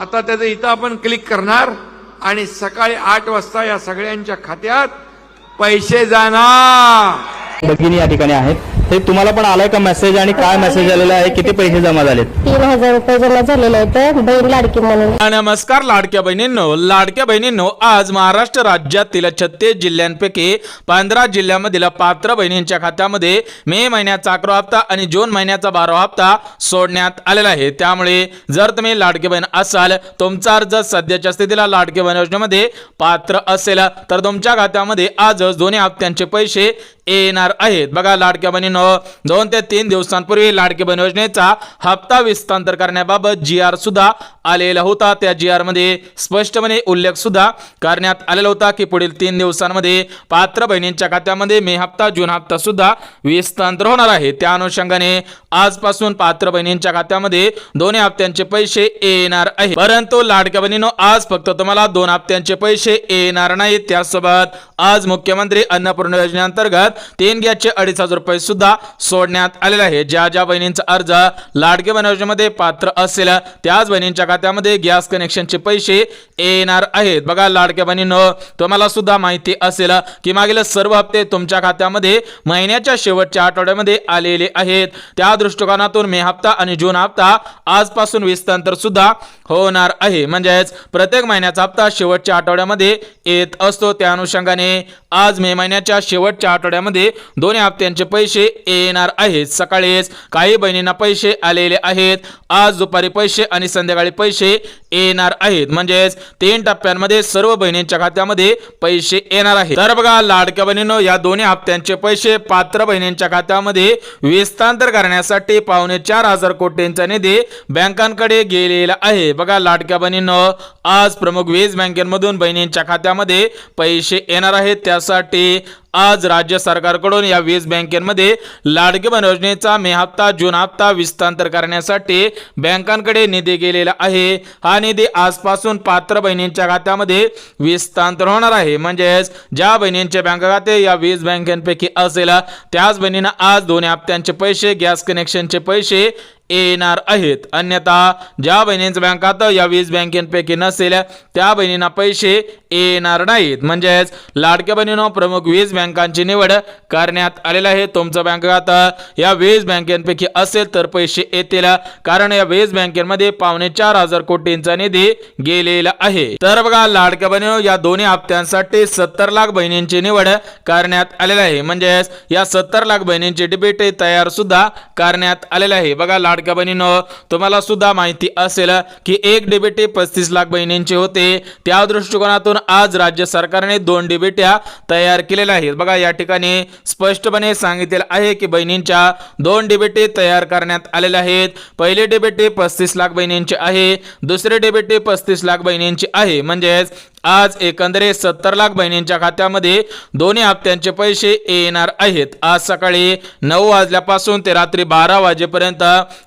आता त्याचं इथं आपण क्लिक करणार आणि सकाळी 8 वाजता या सगळ्यांच्या खात्यात पैसे जाणार। भगिनी या ठिकाणी आहेत, ते तुम्हाला पण आलाय का मेसेज आणि काय मेसेज आलेला आहे, किती पैसे जमा झालेत? 3000 रुपये जमा झालेले आहेत बहीण लाडकी म्हणून। नमस्कार लाडक्या बहिणींनो, आज महाराष्ट्र राज्यातील 36 जिल्ह्यांपैकी 15 जिल्ह्यांमधील पात्र बहिणींच्या खात्यामध्ये मे महिन्याचा 11 हप्ता आणि जून महिन्याचा 12 हप्ता सोडण्यात आलेला आहे। त्यामुळे जर तुम्ही लाडकी बहीण असाल, तुमचा अर्ज सध्याच्या स्थितीला लाडकी बहीण योजनेमध्ये पात्र असेल तर तुमच्या खात्यामध्ये आजच दोन्ही हप्त्यांचे पैसे येणार आहेत। बघा लाडक्या बहिणींनो, 2 ते 3 दिवसांपूर्वी लाडकी बहीण योजनेचा हप्ता विस्तार करण्याबाबत GR सुद्धा आलेला होता। त्या GR मध्ये स्पष्टपणे उल्लेख सुद्धा करण्यात आलेला होता की पुढील 3 दिवसांमध्ये पात्र बहिणींच्या खात्यामध्ये मे हप्ता जून हप्ता सुद्धा विस्तार होणार आहे। त्या अनुषंगाने आजपासून पात्र बहिणींच्या खात्यामध्ये दोन्ही हप्त्यांचे पैसे येणार आहेत। परंतु लाडक्या बहिणींनो, आज फक्त तुम्हाला 2 हप्त्यांचे पैसे येणार नाहीत, त्यासोबत आज मुख्यमंत्री अन्नपूर्णा योजनेअंतर्गत 3 गॅसचे 2500 रुपये सुद्धा सोडण्यात आलेले आहे। ज्या बहिणींचा अर्ज लाडकी बहीण योजनेमध्ये पात्र असेल त्याच बहिणींच्या खात्यामध्ये गॅस कनेक्शनचे पैसे येणार आहेत। बघा लाडक्या बहिणींनो, तुम्हाला सुद्धा माहिती असेल की मागील सर्व हप्ते तुमच्या खात्यामध्ये महिन्याच्या शेवटच्या आठवड्यामध्ये आलेले आहेत। त्या दृष्टिकोनातून मे हप्ता आणि जून हप्ता आजपासून विस्तार सुद्धा होणार आहे, म्हणजेच प्रत्येक महिन्याचा हप्ता शेवटच्या आठवड्यामध्ये येत असतो। त्या अनुषंगाने आज मे महिन्याच्या शेवटच्या आठवड्यामध्ये दोन्ही हप्त्यांचे पैसे येणार आहेत। सकाळीच काही बहिणींना पैसे आलेले आहेत, आज दुपारी पैसे आणि संध्याकाळी पैसे येणार आहेत, म्हणजेच 3 टप्प्यांमध्ये सर्व बहिणींच्या खात्यामध्ये पैसे येणार आहेत। तर बघा लाडक्या बहिणींनो, या दोन्ही हप्त्यांचे पैसे पात्र बहिणींच्या खात्यामध्ये विस्तार करण्यासाठी 4.25 कोटींचा निधी बँकांकडे गेलेला आहे। बघा लाडक्या बहिणींनो, आज प्रमुख वीज बँकेमधून बहिणींच्या खात्यामध्ये पैसे येणार आहेत। त्यासाठी आज राज्य सरकारकडून या वीज बँकेमध्ये लाडकी बहीण योजनेचा मे हप्ता जून हप्ता विस्तार करण्यासाठी बँकांकडे निधी गेलेला आहे। हा निधी आजपासून पात्र बहिणींच्या खात्यामध्ये विस्तार होणार आहे, म्हणजेच ज्या बहिणींचे बँक खाते या वीज बँकेपैकी असेल त्याच बहिणींना आज दोन्ही हप्त्यांचे पैसे गॅस कनेक्शनचे पैसे येणार आहेत। अन्यथा ज्या बहिणींचं बँक खातं या वीज बँकेपैकी नसेल त्या बहिणींना पैसे येणार नाहीत, म्हणजेच लाडक्या बहिणींनो, प्रमुख वीज बँकांची निवड करण्यात आलेली आहे। तुमचं बँक खातं या वीज बँकेपैकी असेल तर पैसे येतील, कारण या वीज बँकेमध्ये 4.25 कोटींचा निधी गेलेला आहे। तर बघा लाडक्या बहिणींनो, या दोन्ही हप्त्यांसाठी 70 लाख बहिणींची निवड करण्यात आलेली आहे, म्हणजेच या 70 लाख बहिणींची डीबीटी तयार सुद्धा करण्यात आलेली आहे। बघा लाडक्या बहिणींनो, तुम्हाला सुद्धा माहिती असेल की एक डीबीटी 35 लाख बहिणींची होते। त्या दृष्टिकोनातून आज राज्य सरकारने 2 डीबीट्या तयार केलेल्या आहेत। बघा या ठिकाणी स्पष्टपणे सांगितलेलं आहे की बहिणींच्या 2 डीबीटी तयार करण्यात आलेल्या आहेत। पहिली डीबीटी 35 लाख बहिणींची आहे, दुसरी डीबीटी 35 लाख बहिणींची आहे, म्हणजेच आज एकंदरीत 70 लाख बहिणींच्या खात्यामध्ये दोन्ही हप्त्यांचे पैसे येणार आहेत। आज सकाळी 9 वाजल्यापासून ते रात्री 12 वाजेपर्यंत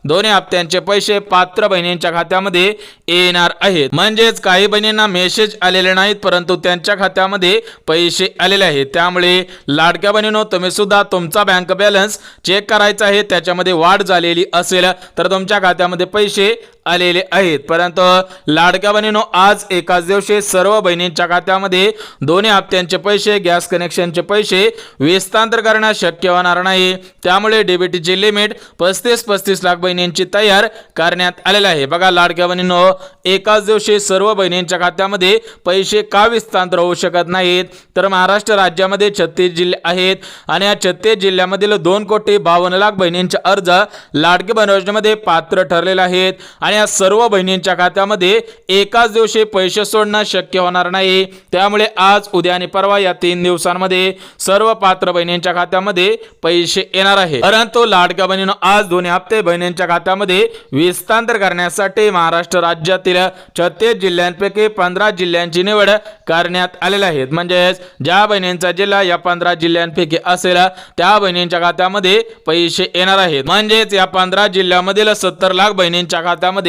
दोन्ही हप्त्यांचे पैसे पात्र बहिणींच्या खात्यामध्ये येणार आहेत, म्हणजेच काही बहिणींना मेसेज आलेले नाहीत परंतु त्यांच्या खात्यामध्ये पैसे आलेले आहेत। त्यामुळे लाडक्या बहिणींनो, तुम्ही सुद्धा तुमचा बँक बॅलन्स चेक करायचा आहे, त्याच्यामध्ये वाढ झालेली असेल तर तुमच्या खात्यामध्ये पैसे आलेले आहेत। परंतु लाडक्या बहिणींनो, आज एकाच दिवशी सर्व बहिणींच्या खात्यामध्ये दोन्ही हप्त्यांचे पैसे गॅस कनेक्शनचे पैसे विस्तार करणं शक्य होणार नाही, त्यामुळे डीबीटीची लिमिट 35 लाख बहिणींची तयार करण्यात आलेली आहे। बघा लाडक्या बहिणींनो, एकाच दिवशी सर्व बहिणींच्या खात्यामध्ये पैसे का विस्तार होऊ शकत नाहीत, तर महाराष्ट्र राज्यामध्ये 36 जिल्हे आहेत आणि या 36 जिल्ह्यामधील 2,52,00,000 बहिणींचे अर्ज लाडकी बहीण योजनेमध्ये पात्र ठरलेले आहेत आणि या सर्व बहिणींच्या खात्यामध्ये एकाच दिवशी पैसे सोडणं शक्य होणार नाही। त्यामुळे आज उद्या आणि परवा या 3 दिवसांमध्ये सर्व पात्र बहिणींच्या खात्यामध्ये पैसे येणार आहेत। परंतु लाडक्या बहिणींनो, आज दोन्ही हप्ते बहिणींच्या खात्यामध्ये विस्तार करण्यासाठी महाराष्ट्र राज्यातील 36 जिल्ह्यांपैकी 15 जिल्ह्यांची निवड करण्यात आलेली आहे, म्हणजेच ज्या बहिणींचा जिल्हा या 15 जिल्ह्यांपैकी असेल त्या बहिणींच्या खात्यामध्ये पैसे येणार आहेत, म्हणजेच या 15 जिल्ह्यामधील 70 लाख बहिणींच्या खात्यामध्ये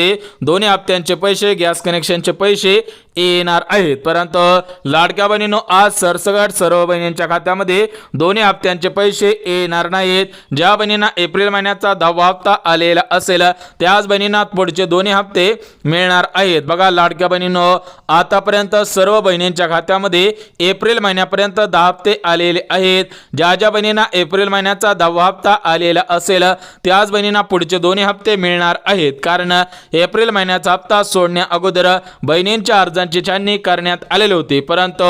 दोन्ही हप्त्यांचे पैसे गॅस कनेक्शनचे पैसे येणार आहेत। आहेत, परंतु लाडक्या बहिणींनो आज सरसकट सर्व बहिणींच्या खात्यामध्ये दोन्ही हप्त्यांचे पैसे येणार नाहीत. ज्या बहिणींना एप्रिल महिन्याचा 10वा हप्ता आलेला असेल त्याच बहिणींना पुढचे दोन्ही हप्ते मिळणार आहेत. बघा लाडक्या बहिणींनो आतापर्यंत सर्व बहिणींच्या खात्यामध्ये एप्रिल महिन्यापर्यंत 10 हप्ते आलेले आहेत. ज्या ज्या बहिणींना एप्रिल महिन्याचा 10वा हप्ता आलेला असेल त्याच बहिणींना पुढचे दोन्ही हप्ते मिळणार आहेत, कारण एप्रिल महिन्याचा हप्ता सोडण्या अगोदर बहिणींच्या अर्जांची छाननी करण्यात आलेली होती, परंतु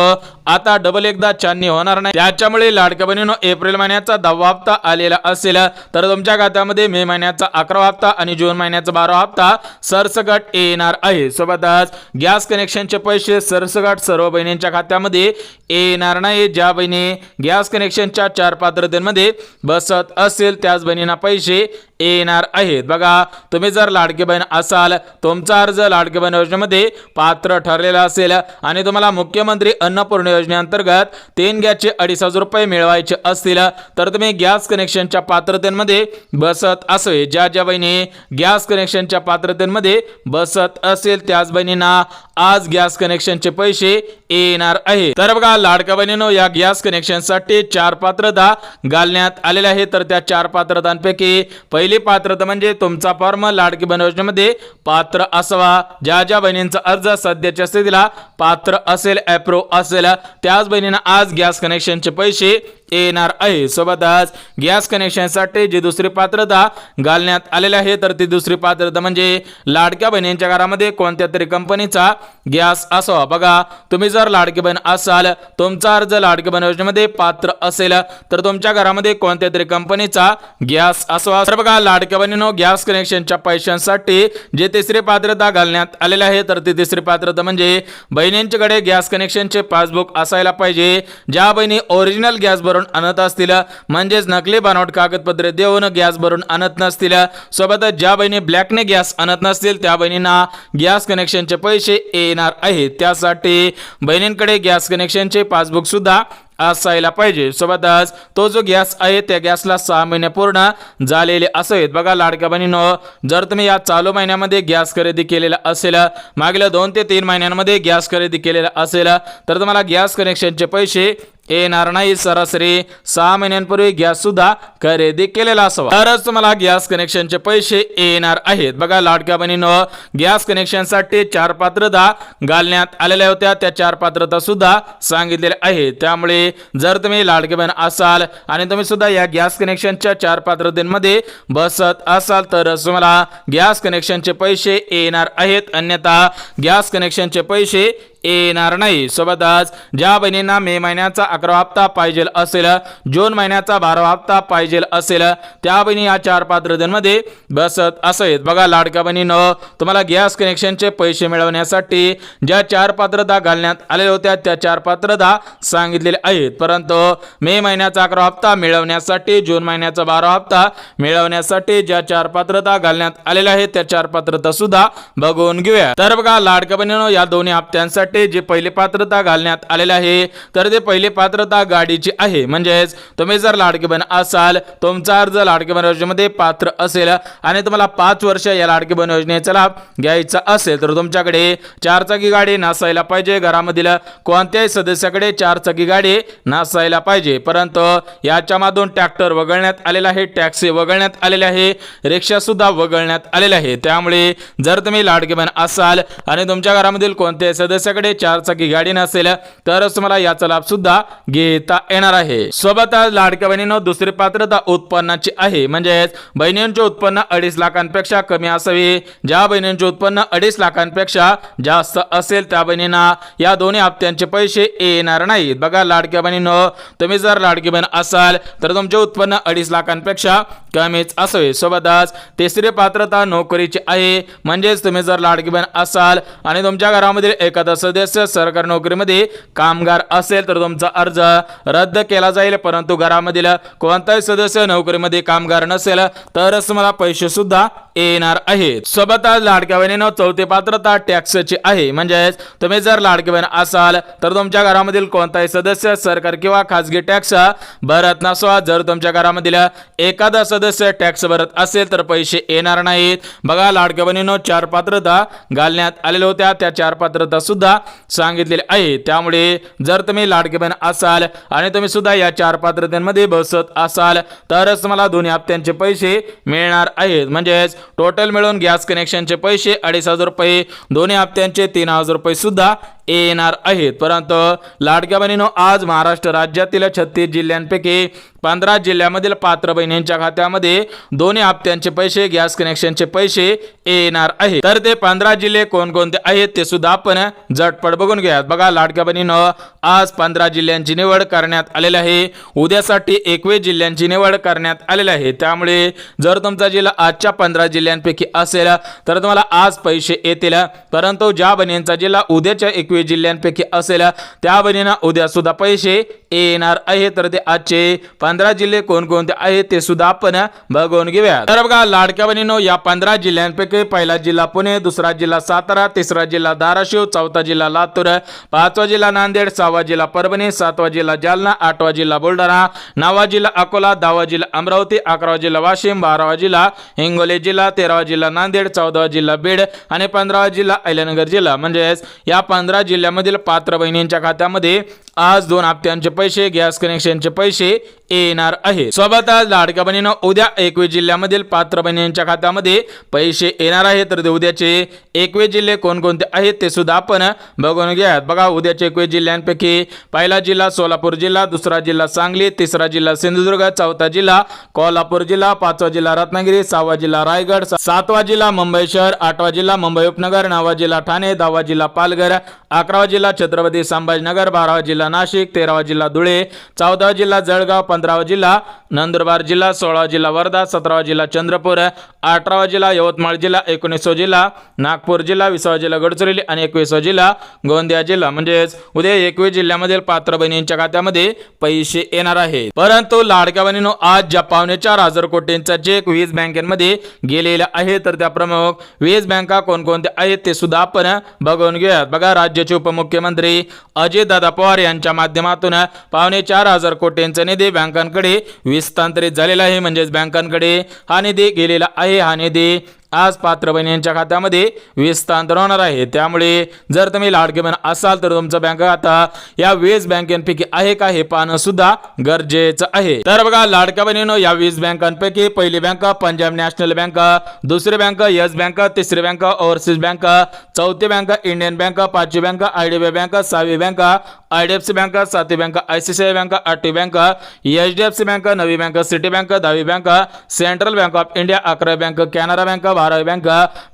आता डबल एकदा छाननी होणार नाही. त्याच्यामुळे लाडक्या बहिणींनो एप्रिल महिन्याचा 10वा हप्ता आलेला असेल तर तुमच्या खात्यामध्ये मे महिन्याचा 11वा हप्ता आणि जून महिन्याचा 12वा हप्ता सरसकट येणार आहे. सोबतच गॅस कनेक्शनचे पैसे सरसकट सर्व बहिणींच्या खात्यामध्ये येणार नाही. ज्या बहिणी गॅस कनेक्शनच्या 4 पात्रतेमध्ये बसत असेल त्याच बहिणींना पैसे येणार आहेत. बघा तुम्ही जर लाडकी बहीण असाल, तुमचा अर्ज लाडकी बहीण योजनेमध्ये पात्र ठरलेला असेल आणि तुम्हाला मुख्यमंत्री अन्नपूर्णा योजनेअंतर्गत 3 गॅसचे 2,500 रुपये मिळवायचे असतील तर तुम्ही गॅस कनेक्शनच्या पात्रतेमध्ये बसत असावे. ज्या ज्या बहिणी गॅस कनेक्शनच्या पात्रतेमध्ये बसत असेल त्याच बहिणींना आज गॅस कनेक्शनचे पैसे येणार आहेत. तर बघा लाडक्या बहिणींनो या गॅस कनेक्शनसाठी 4 पात्रता घालण्यात आलेल्या आहेत. तर त्या 4 पात्रतांपैकी पहिली पात्रता म्हणजे तुमचा फॉर्म लाडकी बहीण योजनेमध्ये पात्र असावा. ज्या ज्या बहिणींचा अर्ज सध्याच्या स्थितीला पात्र असेल, अप्रूव्ह असेल त्याच बहिणींना आज गॅस कनेक्शनचे पैसे येणार आहे. सोबतच गॅस कनेक्शनसाठी जी दुसरी पात्रता घालण्यात आलेली आहे तर ती दुसरी पात्रता म्हणजे लाडक्या बहिणींच्या घरामध्ये कोणत्या तरी कंपनीचा गॅस असावा. बघा तुम्ही जर लाडकी बहीण असाल, तुमचा अर्ज लाडकी बहीण योजनेमध्ये पात्र असेल तर तुमच्या घरामध्ये कोणत्या तरी कंपनीचा गॅस असावा. तर बघा लाडक्या बहिणींनो गॅस कनेक्शनच्या पैशांसाठी जे तिसरी पात्रता घालण्यात आलेली आहे तर ती तिसरी पात्रता म्हणजे बहिणींच्याकडे गॅस कनेक्शनचे पासबुक असायला पाहिजे. ज्या बहिणी ओरिजिनल गॅस भरून आणत असतील म्हणजेच नकली बनावट कागदपत्रे देऊन गॅस भरून आणत नसतील, सोबतच ज्या बहिणी ब्लॅकने गॅस आणत नसतील त्या बहिणींना गॅस कनेक्शनचे पैसे येणार आहेत. त्यासाठी बहिणींकडे गॅस कनेक्शनचे पासबुक सुद्धा असायला पाहिजे. सोबतच तो जो गॅस आहे त्या गॅसला 6 महिने पूर्ण झालेले असावेत. बघा लाडक्या बहिणींनो जर तुम्ही या चालू महिन्यामध्ये गॅस खरेदी केलेला असेल, मागील 2 ते 3 महिन्यांमध्ये गॅस खरेदी केलेला असेल तर तुम्हाला गॅस कनेक्शनचे पैसे येणार नाही. सरासरी 6 महिन्यांपूर्वी गॅस सुद्धा खरेदी केलेला असावा तरच तुम्हाला गॅस कनेक्शनचे पैसे येणार आहेत. बघा लाडक्या बहिणींनो गॅस कनेक्शनसाठी 4 पात्रता घालण्यात आलेल्या होत्या, त्या 4 पात्रता सुद्धा सांगितलेल्या आहेत. त्यामुळे जर तुम्ही लाडकी बहीण असाल आणि तुम्ही सुद्धा या गॅस कनेक्शनच्या 4 पात्रतेमध्ये बसत असाल तर तुम्हाला गॅस कनेक्शनचे पैसे येणार आहेत, अन्यथा गॅस कनेक्शनचे पैसे येणार नाही. सोबतच ज्या बहिणींना मे महिन्याचा 11वा हप्ता पाहिजे असेल, जून महिन्याचा 12वा हप्ता पाहिजे असेल त्या बहिणी या 4 पात्रतेमध्ये बसत असेल. बघा लाडक्या बहिणींनो तुम्हाला गॅस कनेक्शनचे पैसे मिळवण्यासाठी ज्या 4 पात्रता घालण्यात आलेल्या होत्या त्या 4 पात्रता सांगितलेल्या आहेत, परंतु मे महिन्याचा 11वा हप्ता मिळवण्यासाठी, जून महिन्याचा 12वा हप्ता मिळवण्यासाठी ज्या 4 पात्रता घालण्यात आलेल्या आहेत त्या 4 पात्रता सुद्धा बघून घेऊया. तर बघा लाडक्या बहिणींनो या दोन्ही हप्त्यांसाठी जे पहिली पात्रता घालण्यात आलेले आहे तर ते पहिली पात्रता गाडीची आहे. म्हणजेच तुम्ही जर लाडकी बहीण असाल, तुमचा अर्ज लाडकी बहीण योजनेमध्ये पात्र असेल आणि तुम्हाला 5 वर्ष या लाडकी बहीण योजनेचा लाभ घ्यायचा असेल तर तुमच्याकडे 4 चाकी गाडी नसायला पाहिजे. घरामधील कोणत्याही सदस्याकडे 4 चाकी गाडी नसायला पाहिजे. परंतु याच्या मागून ट्रॅक्टर वगळण्यात आलेला आहे, टॅक्सी वगळण्यात आलेले आहे, रिक्षा सुद्धा वगळण्यात आलेले आहे. त्यामुळे जर तुम्ही लाडकी बहीण असाल आणि तुमच्या घरामधील कोणत्याही सदस्याकडे 4 चाकी गाडी नसेल तरच तुम्हाला याचा लाभ सुद्धा घेता येणार आहे. सोबतच लाडक्या बहिणींनो दुसरी पात्रता उत्पन्नाची आहे. म्हणजेच बहिणींचे उत्पन्न 2.5 लाखांपेक्षा कमी असावे. ज्या बहिणींचे उत्पन्न 2.5 लाखांपेक्षा जास्त असेल त्या बहिणींना या दोन्ही हप्त्यांचे पैसे येणार नाहीत. बघा लाडक्या बहिणींनो तुम्ही जर लाडकी बहीण असाल तर तुमचे उत्पन्न 2.5 लाखांपेक्षा कमीच असावे. सोबतच तिसरी पात्रता नोकरीची आहे. म्हणजेच तुम्ही जर लाडकी बहीण असाल आणि तुमच्या घरामधील एखादा सदस्य सरकारी नोकरीमध्ये कामगार असेल तर तुमचा अर्ज रद्द केला जाईल, परंतु घरामधील कोणताही सदस्य नोकरीमध्ये कामगार नसेल तरच तुम्हाला पैसे सुद्धा येणार आहेत. सोबतच लाडक्या बहिणींनो चौथी पात्रता टॅक्सची आहे. म्हणजेच तुम्ही जर लाडकी बहीण असाल तर तुमच्या घरामधील कोणताही सदस्य सरकारी किंवा खासगी टॅक्स भरत नसावा. जर तुमच्या घरामधील एखादा सदस्य टॅक्स भरत असेल तर पैसे येणार नाहीत. बघा लाडक्या बहिणींनो 4 पात्रता घालण्यात आलेल्या होत्या, त्या 4 पात्रता सुद्धा सुद्धा सांगितलेले आहे। त्यामुळे जर तुम्ही लाडके बहीण असाल आणि तुम्ही सुद्धा या 4 पात्रतेमध्ये बसत असाल तरच तुम्हाला दोन्ही हप्त्यांचे पैसे मिळणार आहेत। म्हणजेच टोटल मिळून गॅस कनेक्शनचे पैसे 2,500 रुपये, दोन्ही हप्त्यांचे 3,000 रुपये सुद्धा येणार आहेत। परंतु लाडक्या बहिणींनो, आज महाराष्ट्र राज्यातील 36 जिल्ह्यांपैकी 15 जिल्ह्यामधील पात्र बहिणींच्या खात्यामध्ये दोन्ही हप्त्यांचे पैसे, गॅस कनेक्शनचे पैसे येणार आहेत। तर ते 15 जिल्हे कोणकोणते आहेत ते सुद्धा आपण झटपट बघून घ्यात। बघा लाडक्या बहिणींनो, आज 15 जिल्ह्यांची निवड करण्यात आलेली आहे। उद्यासाठी 21 जिल्ह्यांची निवड करण्यात आलेली आहे। त्यामुळे जर तुमचा जिल्हा आजच्या 15 जिल्ह्यांपैकी असेल तर तुम्हाला आज पैसे येतील, परंतु ज्या बहिणींचा जिल्हा उद्याच्या 21 जिल्ह्यांपैकी असेल त्या बहिणींना उद्या सुद्धा पैसे येणार आहे। तर ते आजचे 15 जिल्हे कोणकोणते आहेत ते सुद्धा आपण बघून घेऊया। तर बघा लाडक्या बहिणींनो, या 15 जिल्ह्यांपैकी पहिला जिल्हा पुणे, दुसरा जिल्हा सातारा, तिसरा जिल्हा धाराशिव, चौथा जिल्हा लातूर, 5वा जिल्हा नांदेड, 6वा जिल्हा परभणी, 7वा जिल्हा जालना, 8वा जिल्हा बुलढाणा, 9वा जिल्हा अकोला, 10वा जिल्हा अमरावती, 11वा जिल्हा वाशिम, 12वा जिल्हा हिंगोली जिल्हा, 13वा जिल्हा नांदेड, 14वा जिल्हा बीड आणि 15वा जिल्हा अहिल्यानगर जिल्हा। म्हणजेच या 15 जिल्ह्यामधील पात्र बहिणींच्या खात्यामध्ये आज 2 हप्त्यांचे पैसे, गॅस कनेक्शनचे पैसे येणार आहे। सोबतच लाडक्या बहिणींनो, उद्या 21 जिल्ह्यामधील पात्र बहिणींच्या खात्यामध्ये पैसे येणार आहे। तर उद्याचे 21 जिल्हे कोणकोणते आहेत ते सुद्धा आपण बघून घ्या। बघा उद्याचे 21 जिल्ह्यांपैकी पहिला जिल्हा सोलापूर जिल्हा, दुसरा जिल्हा सांगली, तिसरा जिल्हा सिंधुदुर्ग, चौथा जिल्हा कोल्हापूर जिल्हा, 5वा जिल्हा रत्नागिरी, 6वा जिल्हा रायगड, 7वा जिल्हा मुंबई शहर, 8वा जिल्हा मुंबई उपनगर, 9वा जिल्हा ठाणे, 10वा जिल्हा पालघर, 11वा जिल्हा छत्रपती संभाजीनगर, 12वा जिल्हा नाशिक, 13वा जिल्हा धुळे, 14वा जिल्हा जळगाव, 15वा जिल्हा नंदुरबार जिल्हा, 16वा जिल्हा वर्धा, 17वा जिल्हा चंद्रपूर, 18वा जिल्हा यवतमाळ जिल्हा, 19वा जिल्हा नागपूर जिल्हा, 20वा जिल्हा गडचिरोली आणि 21वा जिल्हा गोंदिया जिल्हा। म्हणजेच उद्या 21 जिल्ह्यामधील पात्र बहिणींच्या खात्यामध्ये पैसे येणार आहेत। परंतु लाडक्या बहिणींनो, आज ज्या 4,500 कोटींचा चेक 20 बँकांमध्ये गेलेला आहे तर त्या प्रमुख 20 बँका कोणकोणत्या आहेत ते सुद्धा आपण बघून घेऊयात। बघा राज्याचे उपमुख्यमंत्री अजितदादा पवार यांच्या माध्यमातून 4,500 कोटींचा निधी बँकांकडे विस्तांतरित झालेला आहे। म्हणजेच बँकांकडे हा निधी गेलेला आहे। हा निधी आज पात्र बहिणींच्या खात्यामध्ये विस्तांतर होणार आहे। त्यामुळे जर तुम्ही लाडके बहीण असाल तर तुमचं बँक खाता या 20 बँकांपैकी आहे का हे पाहणं सुद्धा गरजेचं आहे। तर बघा लाडक्या बहिणींनो, या 20 बँकांपैकी पहिली बँक पंजाब नॅशनल बँक, दुसरी बँक येस बँक, तिसरी बँक ओव्हरसीज बँक, चौथी बँक इंडियन बँक, 5वी बँक आयडीबीआय बँक, 6वी बँक आयडीएफसी बँक, 7वी बँक आयसीआयसीआय बँक, 8वी बँक एचडीएफसी बँक, 9वी बँक सिटी बँक, 10वी bank central bank of India, 11वी बँक कॅनरा बँक, 12वी बँक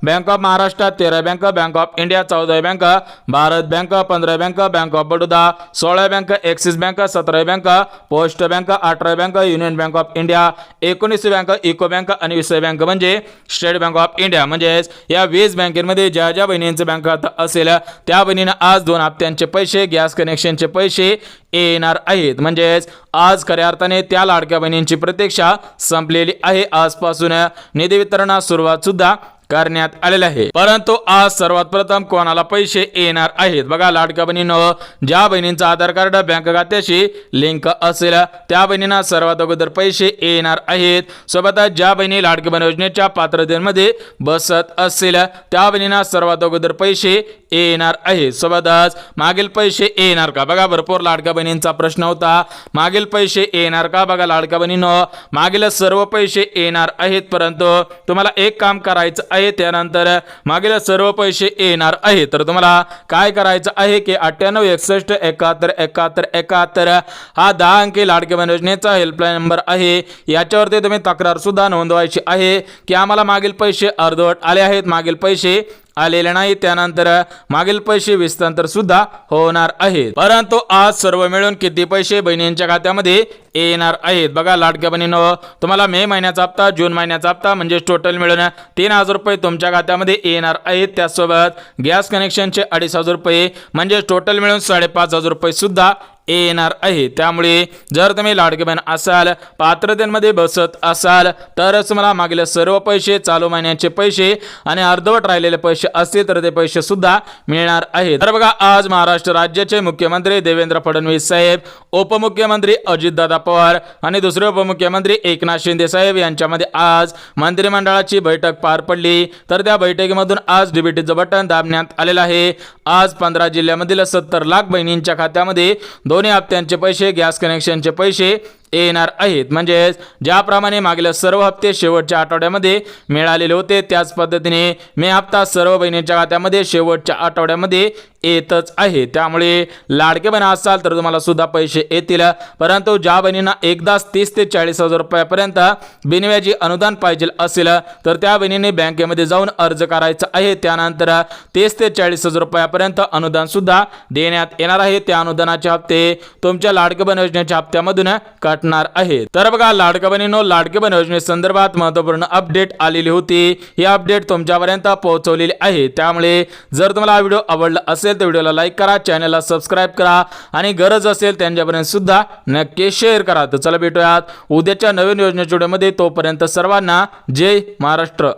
बँक ऑफ महाराष्ट्र, 13वी बँक बँक ऑफ इंडिया, 14वी बँक भारत बँक, 15वी bank bank of Baroda, 16वी bank axis bank, 17वी bank post bank, 18वी bank union bank of India, 19वी bank eco bank आणि 20वी बँक म्हणजे स्टेट बँक ऑफ इंडिया। म्हणजेच या 20 बँकेमध्ये ज्या ज्या बहिणींचे बँक खाता असेल त्या बहिणींना आज 2 हप्त्यांचे पैसे, गॅस कनेक्शनचे पैसे येणार आहेत। म्हणजेच आज खऱ्या अर्थाने त्या लाडक्या बहिणींची प्रतीक्षा संपलेली आहे। आजपासून निधी वितरणास सुरुवात सुद्धा करण्यात आलेले आहे। परंतु आज सर्वात प्रथम कोणाला पैसे येणार आहेत? बघा लाडक्या बहिणींनो, ज्या बहिणींचा आधार कार्ड बँक खात्याशी लिंक असेल त्या बहिणींना सर्वात अगोदर पैसे येणार आहेत। सोबतच ज्या बहिणी लाडकी बहीण योजनेच्या पात्रतेमध्ये बसत असेल त्या बहिणींना सर्वात अगोदर पैसे येणार आहेत। सोबतच मागील पैसे येणार का? बघा भरपूर लाडक्या बहिणींचा प्रश्न होता, मागील पैसे येणार का? बघा लाडक्या बहिणींनो, मागील सर्व पैसे येणार आहेत, परंतु तुम्हाला एक काम करायचं आहे, त्यानंतर मागील सर्व पैसे येणार आहे। तर तुम्हाला काय करायचं आहे की 98 61 71 71 71 हा 10 अंकी लाडकी बहीण योजनेचा हेल्पलाईन नंबर आहे। याच्यावरती तुम्ही तक्रार सुद्धा नोंदवायची आहे की आम्हाला मागील पैसे अर्धवट आले आहेत, मागील पैसे आलेले नाही, त्यानंतर मागील पैसे विस्तांतर सुद्धा होणार आहेत। परंतु आज सर्व मिळून किती पैसे बहिणींच्या खात्यामध्ये येणार आहेत? बघा लाडक्या बहिणींनो, तुम्हाला मे महिन्याचा हप्ता, जून महिन्याचा हप्ता म्हणजे टोटल मिळून 3,000 रुपये तुमच्या खात्यामध्ये येणार आहेत। त्यासोबत गॅस कनेक्शनचे 2,500 रुपये म्हणजे टोटल मिळून 5,500 रुपये सुद्धा येणार आहे। त्यामुळे जर तुम्ही लाडके बहीण असाल, पात्रतेमध्ये बसत असाल, तरच तुम्हाला मागील सर्व पैसे, चालू महिन्याचे पैसे आणि अर्धवट राहिलेले पैसे असतील तर ते पैसे सुद्धा मिळणार आहेत। तर बघा, आज महाराष्ट्र राज्याचे मुख्यमंत्री देवेंद्र फडणवीस साहेब, उपमुख्यमंत्री अजितदादा पवार आणि दुसरे उपमुख्यमंत्री एकनाथ शिंदे साहेब यांच्यामध्ये आज मंत्रिमंडळाची बैठक पार पडली। तर त्या बैठकीमधून आज डीबीटीचं बटन दाबण्यात आलेलं आहे। आज 15 जिल्ह्यामधील 70 लाख बहिणींच्या खात्यामध्ये दोन्ही हप्त्यांचे पैसे, गॅस कनेक्शनचे पैसे येणार आहेत। म्हणजे ज्याप्रमाणे मागील सर्व हप्ते शेवटच्या आठवड्यामध्ये मिळालेले होते, त्याच पद्धतीने मे हप्ता सर्व बहिणींच्या खात्यामध्ये शेवटच्या आठवड्यामध्ये येतच आहे। त्यामुळे लाडके बहीण असाल तर तुम्हाला सुद्धा पैसे येतील, परंतु ज्या बहिणींना एकदाच 30 ते 40 हजार रुपयापर्यंत बिनव्याजी अनुदान पाहिजे असेल तर त्या बहिणींनी बँकेमध्ये जाऊन अर्ज करायचा आहे। त्यानंतर 30 ते 40 हजार रुपयापर्यंत अनुदान सुद्धा देण्यात येणार आहे। त्या अनुदानाचे हप्ते तुमच्या लाडके बहीण योजनेच्या हप्त्यामधून कटणार आहे। तर बघा लाडके बहिणींनो, लाडके बहीण योजनेसंदर्भात महत्त्वपूर्ण अपडेट आलेली होती। ही अपडेट तुमच्यापर्यंत पोहोचवलेली आहे। त्यामुळे जर तुम्हाला हा व्हिडिओ आवडला असेल तर व्हिडिओला लाईक करा, चॅनलला सबस्क्राईब करा आणि गरज असेल त्यांच्यापर्यंत सुद्धा नक्की शेअर करा। तर चला भेटूयात उद्याच्या नवीन योजनेच्या व्हिडिओमध्ये। तोपर्यंत सर्वांना जय महाराष्ट्र।